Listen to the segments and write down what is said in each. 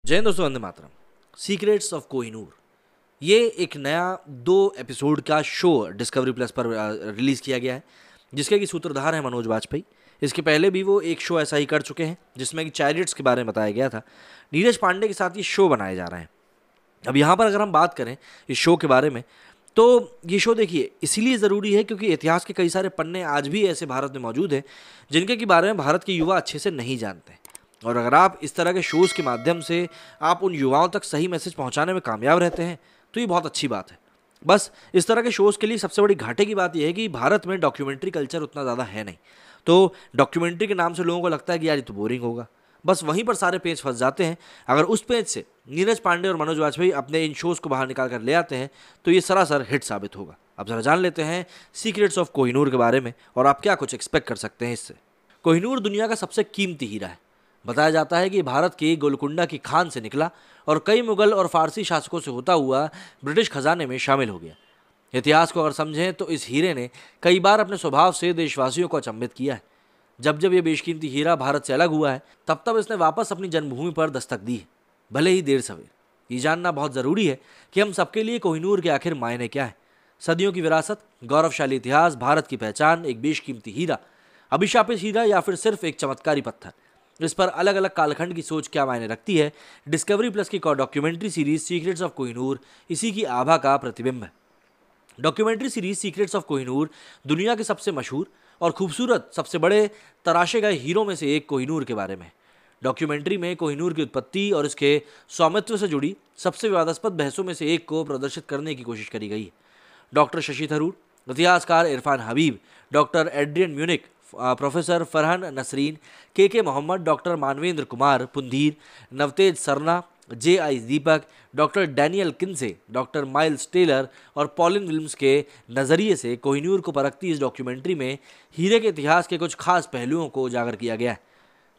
जय हिंद दोस्तों, Vande Mataram. Secrets of Kohinoor ये एक नया 2 एपिसोड का शो डिस्कवरी प्लस पर रिलीज़ किया गया है, जिसके कि सूत्रधार है मनोज वाजपेयी। इसके पहले भी वो एक शो ऐसा ही कर चुके हैं जिसमें कि चैरियट्स के बारे में बताया गया था। नीरज पांडे के साथ ये शो बनाए जा रहे हैं। अब यहाँ पर अगर हम बात करें इस शो के बारे में, तो ये शो देखिए इसीलिए ज़रूरी है क्योंकि इतिहास के कई सारे पन्ने आज भी ऐसे भारत में मौजूद हैं जिनके के बारे में भारत के युवा अच्छे से नहीं जानते। और अगर आप इस तरह के शोज़ के माध्यम से आप उन युवाओं तक सही मैसेज पहुंचाने में कामयाब रहते हैं तो ये बहुत अच्छी बात है। बस इस तरह के शोज़ के लिए सबसे बड़ी घाटे की बात यह है कि भारत में डॉक्यूमेंट्री कल्चर उतना ज़्यादा है नहीं। तो डॉक्यूमेंट्री के नाम से लोगों को लगता है कि यार ये तो बोरिंग होगा, बस वहीं पर सारे पेज फंस जाते हैं। अगर उस पेज से नीरज पांडे और मनोज वाजपेयी अपने इन शोज़ को बाहर निकाल कर ले आते हैं तो ये सरासर हिट साबित होगा। अब ज़रा जान लेते हैं सीक्रेट्स ऑफ कोहिनूर के बारे में और आप क्या कुछ एक्सपेक्ट कर सकते हैं इससे। कोहिनूर दुनिया का सबसे कीमती हीरा है। बताया जाता है कि भारत के गोलकुंडा की खान से निकला और कई मुगल और फारसी शासकों से होता हुआ ब्रिटिश खजाने में शामिल हो गया। इतिहास को अगर समझें तो इस हीरे ने कई बार अपने स्वभाव से देशवासियों को अचंभित किया है। जब जब ये बेशकीमती हीरा भारत से अलग हुआ है तब तब इसने वापस अपनी जन्मभूमि पर दस्तक दी है, भले ही देर सवेर। ये जानना बहुत ज़रूरी है कि हम सबके लिए कोहिनूर के आखिर मायने क्या है। सदियों की विरासत, गौरवशाली इतिहास, भारत की पहचान, एक बेशकीमती हीरा, अभिशापित हीरा या फिर सिर्फ एक चमत्कारी पत्थर, इस पर अलग अलग कालखंड की सोच क्या मायने रखती है। डिस्कवरी प्लस की documentary series secrets of Kohinoor इसी की आभा का प्रतिबिंब है। Documentary series secrets of Kohinoor दुनिया के सबसे मशहूर और खूबसूरत, सबसे बड़े तराशे गए हीरों में से एक कोहिनूर के बारे में। डॉक्यूमेंट्री में कोहिनूर की उत्पत्ति और इसके स्वामित्व से जुड़ी सबसे विवादास्पद बहसों में से एक को प्रदर्शित करने की कोशिश करी गई है। डॉक्टर शशि थरूर, इतिहासकार Irfan Habib, doctor Adrian Munich, professor Farhan Nasreen, K Mohammed, doctor Manvendra Kumar Pundhir, Navtej Sarna, J.I. Deepak, doctor Daniel Kinsey, doctor Miles Taylor और पॉलिन विल्यम्स के नज़रिए से कोहिनूर को परखती इस डॉक्यूमेंट्री में हीरे के इतिहास के कुछ खास पहलुओं को उजागर किया गया है।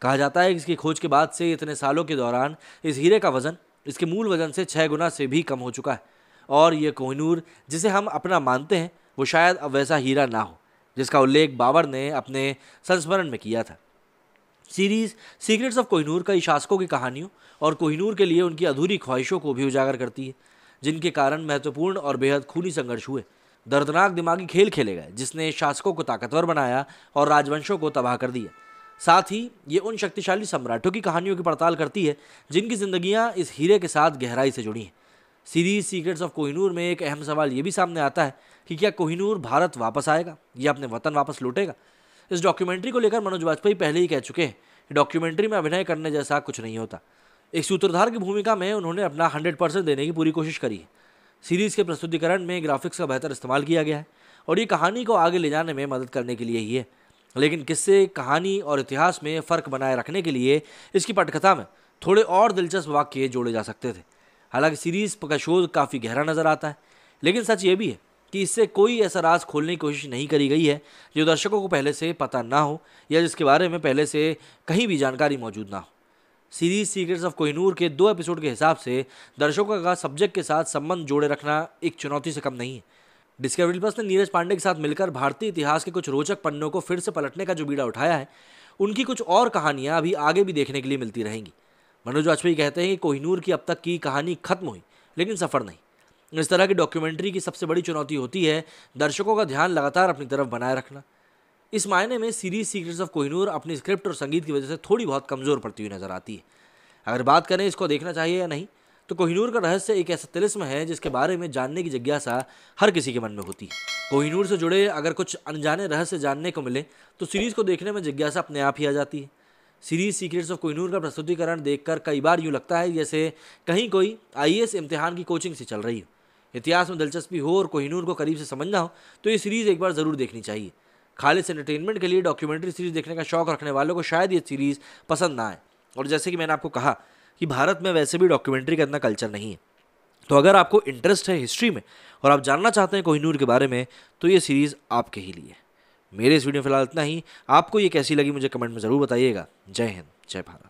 कहा जाता है कि इसकी खोज के बाद से इतने सालों के दौरान इस हीरे का वजन इसके मूल वजन से 6 गुना से भी कम हो चुका है और ये कोहिनूर जिसे हम अपना मानते हैं वो शायद अब वैसा हीरा ना हो जिसका उल्लेख बाबर ने अपने संस्मरण में किया था। सीरीज सीक्रेट्स ऑफ कोहिनूर कई शासकों की कहानियों और कोहिनूर के लिए उनकी अधूरी ख्वाहिशों को भी उजागर करती है, जिनके कारण महत्वपूर्ण और बेहद खूनी संघर्ष हुए। दर्दनाक दिमागी खेल खेले गए जिसने शासकों को ताकतवर बनाया और राजवंशों को तबाह कर दिया। साथ ही ये उन शक्तिशाली सम्राटों की कहानियों की पड़ताल करती है जिनकी जिंदगियां इस हीरे के साथ गहराई से जुड़ी हैं। सीरीज सीक्रेट्स ऑफ कोहिनूर में एक अहम सवाल ये भी सामने आता है कि क्या कोहिनूर भारत वापस आएगा या अपने वतन वापस लौटेगा। इस डॉक्यूमेंट्री को लेकर मनोज वाजपेयी पहले ही कह चुके हैं कि डॉक्यूमेंट्री में अभिनय करने जैसा कुछ नहीं होता। एक सूत्रधार की भूमिका में उन्होंने अपना 100% देने की पूरी कोशिश करी है। सीरीज़ के प्रस्तुतिकरण में ग्राफिक्स का बेहतर इस्तेमाल किया गया है और ये कहानी को आगे ले जाने में मदद करने के लिए ही है, लेकिन किस्से, कहानी और इतिहास में फ़र्क बनाए रखने के लिए इसकी पटकथा में थोड़े और दिलचस्प वाक्य जोड़े जा सकते थे। हालांकि सीरीज़ का शोध काफ़ी गहरा नज़र आता है, लेकिन सच ये भी है कि इससे कोई ऐसा राज खोलने की कोशिश नहीं करी गई है जो दर्शकों को पहले से पता ना हो या जिसके बारे में पहले से कहीं भी जानकारी मौजूद ना हो। सीरीज सीक्रेट्स ऑफ कोहिनूर के 2 एपिसोड के हिसाब से दर्शकों का सब्जेक्ट के साथ संबंध जोड़े रखना एक चुनौती से कम नहीं है। डिस्कवरी प्लस ने नीरज पांडे के साथ मिलकर भारतीय इतिहास के कुछ रोचक पन्नों को फिर से पलटने का जो बीड़ा उठाया है, उनकी कुछ और कहानियाँ अभी आगे भी देखने के लिए मिलती रहेंगी। मनोज वाजपेयी कहते हैं कि कोहिनूर की अब तक की कहानी खत्म हुई लेकिन सफ़र नहीं। इस तरह की डॉक्यूमेंट्री की सबसे बड़ी चुनौती होती है दर्शकों का ध्यान लगातार अपनी तरफ बनाए रखना। इस मायने में सीरीज सीक्रेट्स ऑफ कोहिनूर अपनी स्क्रिप्ट और संगीत की वजह से थोड़ी बहुत कमज़ोर पड़ती हुई नजर आती है। अगर बात करें इसको देखना चाहिए या नहीं, तो कोहिनूर का रहस्य एक ऐसा तिलिस्म है जिसके बारे में जानने की जिज्ञासा हर किसी के मन में होती है। कोहिनूर से जुड़े अगर कुछ अनजाने रहस्य जानने को मिले तो सीरीज़ को देखने में जिज्ञासा अपने आप ही आ जाती है। सीरीज सीक्रेट्स ऑफ कोहिनूर का प्रस्तुतिकरण देखकर कई बार यूँ लगता है जैसे कहीं कोई IAS इम्तिहान की कोचिंग से चल रही हो। इतिहास में दिलचस्पी हो और कोहिनूर को करीब से समझना हो तो ये सीरीज़ एक बार ज़रूर देखनी चाहिए। खालिस एंटरटेनमेंट के लिए डॉक्यूमेंट्री सीरीज़ देखने का शौक रखने वालों को शायद ये सीरीज़ पसंद ना आए। और जैसे कि मैंने आपको कहा कि भारत में वैसे भी डॉक्यूमेंट्री का इतना कल्चर नहीं है, तो अगर आपको इंटरेस्ट है हिस्ट्री में और आप जानना चाहते हैं कोहिनूर के बारे में तो ये सीरीज़ आपके ही लिए। मेरे इस वीडियो में फिलहाल इतना ही। आपको ये कैसी लगी मुझे कमेंट में ज़रूर बताइएगा। जय हिंद, जय भारत।